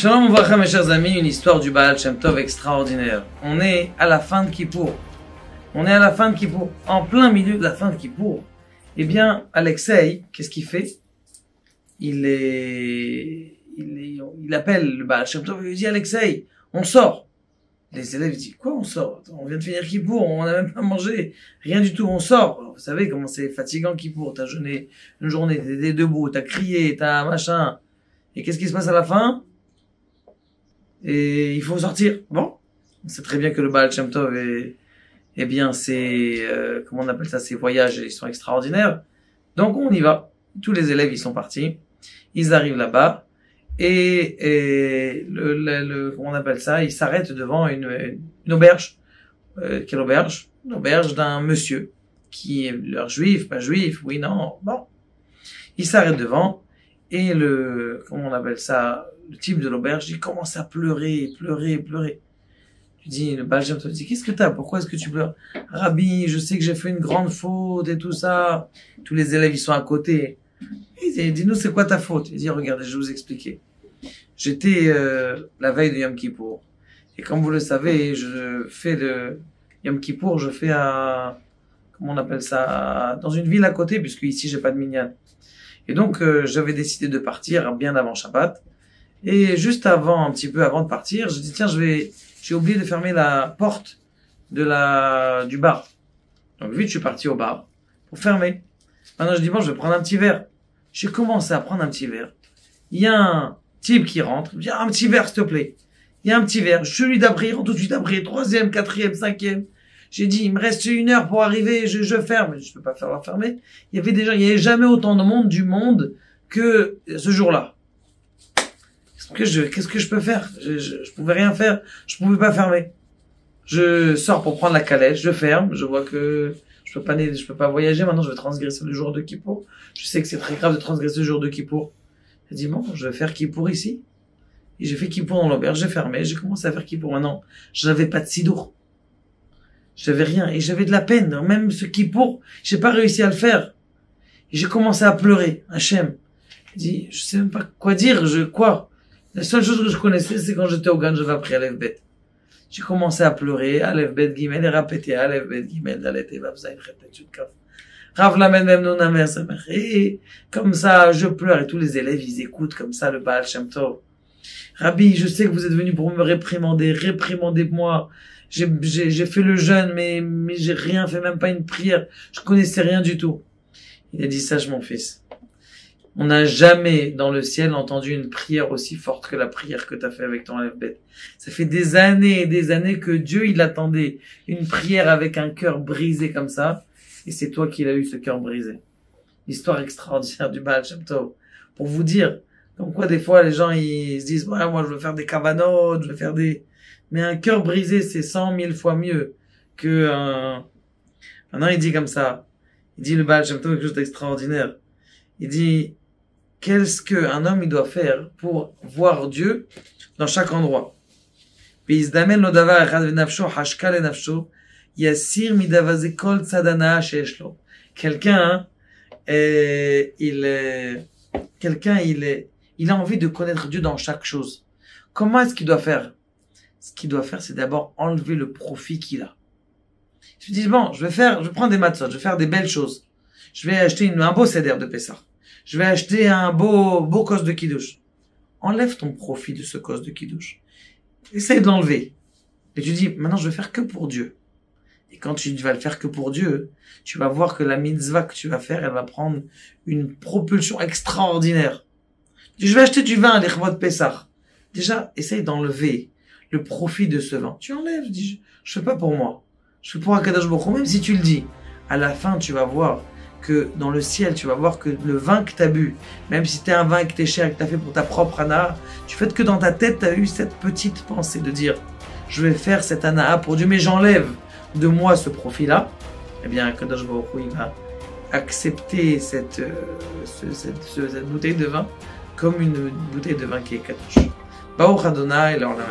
Shalom Uvracha mes chers amis, une histoire du Baal Shem Tov extraordinaire. On est à la fin de Kippour. En plein milieu de la fin de Kippour. Eh bien, Alexei, qu'est-ce qu'il fait? Il appelle le Baal Shem Tov et lui dit: Alexei, on sort. Les élèves disent: quoi, on sort? Attends, on vient de finir Kippour, on n'a même pas mangé, rien du tout, on sort. Alors, vous savez comment c'est fatigant Kippour, t'as jeûné une journée, t'es debout, t'as crié, t'as machin. Et qu'est-ce qui se passe à la fin? Et il faut sortir. Bon, on sait très bien que le Baal Shem Tov eh bien, comment on appelle ça, ces voyages, ils sont extraordinaires. Donc, on y va. Tous les élèves, ils sont partis. Ils arrivent là-bas. Et comment on appelle ça, ils s'arrêtent devant une auberge. Quelle auberge? Une auberge d'un monsieur qui est leur juif, pas juif, oui, non, bon. Ils s'arrêtent devant. Et comment on appelle ça, le type de l'auberge, il commence à pleurer. Tu dis, le Baal Shem Tov dit: qu'est-ce que t'as? Pourquoi est-ce que tu pleures? Rabbi, je sais que j'ai fait une grande faute et tout ça. Tous les élèves, ils sont à côté. Il dit: dis-nous, c'est quoi ta faute? Il dit: regardez, je vais vous expliquer. J'étais la veille de Yom Kippour. Et comme vous le savez, je fais le Yom Kippour, je fais comment on appelle ça, dans une ville à côté, puisque ici, j'ai pas de minyan. Et donc, j'avais décidé de partir bien avant Shabbat. Et juste un petit peu avant de partir, je dis: tiens, j'ai oublié de fermer la porte du bar. Donc, vite, je suis parti au bar pour fermer. Maintenant, je dis: bon, je vais prendre un petit verre. J'ai commencé à prendre un petit verre. Il y a un type qui rentre. Il me dit: un petit verre, s'il te plaît. Il y a un petit verre. Je lui d'abri, tout de suite après, 3e, 4e, 5e. J'ai dit: il me reste 1 heure pour arriver, je ferme. Je peux pas faire la fermer. Il y avait jamais autant de monde que ce jour-là. Qu'est-ce que je peux faire? Je pouvais rien faire. Je pouvais pas fermer. Je sors pour prendre la calèche, je ferme, je vois que je peux pas voyager. Maintenant, je vais transgresser le jour de Kippour. Je sais que c'est très grave de transgresser le jour de Kippour. J'ai dit: bon, je vais faire Kippour ici. Et j'ai fait Kippour dans l'auberge, j'ai fermé, j'ai commencé à faire Kippour. Maintenant, je n'avais pas de sidour. J'avais rien et j'avais de la peine. Même ce Kippour, j'ai pas réussi à le faire. Et j'ai commencé à pleurer. Hachem. J'ai dit: je sais même pas quoi dire, quoi? La seule chose que je connaissais, c'est quand j'étais au Gan, j'avais appris Aleph Bet. J'ai commencé à pleurer, Aleph Bet Gimel, et répéter Aleph Bet Gimel, Dalet et Vav Zayin Chet Yud Kaf. Rav Lamed Mem Nun Amer Samer. Et comme ça, je pleure et tous les élèves, ils écoutent comme ça le Baal Shem Tov. Rabbi, je sais que vous êtes venu pour me réprimander, réprimandez-moi. J'ai fait le jeûne, mais j'ai rien fait, même pas une prière. Je connaissais rien du tout. Il a dit: sache mon fils. On n'a jamais dans le ciel entendu une prière aussi forte que la prière que tu as fait avec ton Aleph Bet. Ça fait des années et des années que Dieu, il attendait une prière avec un cœur brisé comme ça. Et c'est toi qui l'as eu, ce cœur brisé. L'histoire extraordinaire du Baal Shem Tov. Pour vous dire, comme quoi des fois les gens ils se disent: ouais, moi je veux faire des kavanot, je veux faire des... Mais un cœur brisé, c'est 100 000 fois mieux que Maintenant il dit comme ça. Il dit le Baal Shem Tov quelque chose d'extraordinaire. Il dit: qu'est-ce qu'un homme il doit faire pour voir Dieu dans chaque endroit? Quelqu'un, il a envie de connaître Dieu dans chaque chose. Comment est-ce qu'il doit faire? Ce qu'il doit faire, c'est d'abord enlever le profit qu'il a. Je me dis: bon, je vais prendre des matzot, je vais faire des belles choses. Je vais acheter un beau seder de Pessah. Je vais acheter un beau cos de Kiddush. Enlève ton profit de ce cos de Kiddush. Essaye de l'enlever. Et tu dis: maintenant je vais faire que pour Dieu. Et quand tu vas le faire que pour Dieu, tu vas voir que la mitzvah que tu vas faire, elle va prendre une propulsion extraordinaire. Je vais acheter du vin à l'Ichvot Pessah. Déjà, essaye d'enlever le profit de ce vin. Tu enlèves, dis: je fais pas pour moi. Je fais pour Akadosh Baruch Hu. Même si tu le dis, à la fin, tu vas voir que dans le ciel, tu vas voir que le vin que tu as bu, même si c'était un vin que t'es cher et que tu as fait pour ta propre anaa, tu fais que dans ta tête, tu as eu cette petite pensée de dire: je vais faire cette anaa pour Dieu, mais j'enlève de moi ce profit-là. Eh bien, Kadosh Baruch Hu, il va accepter cette bouteille de vin comme une bouteille de vin qui est Kadosh. Baruch Adonai, l'Olam.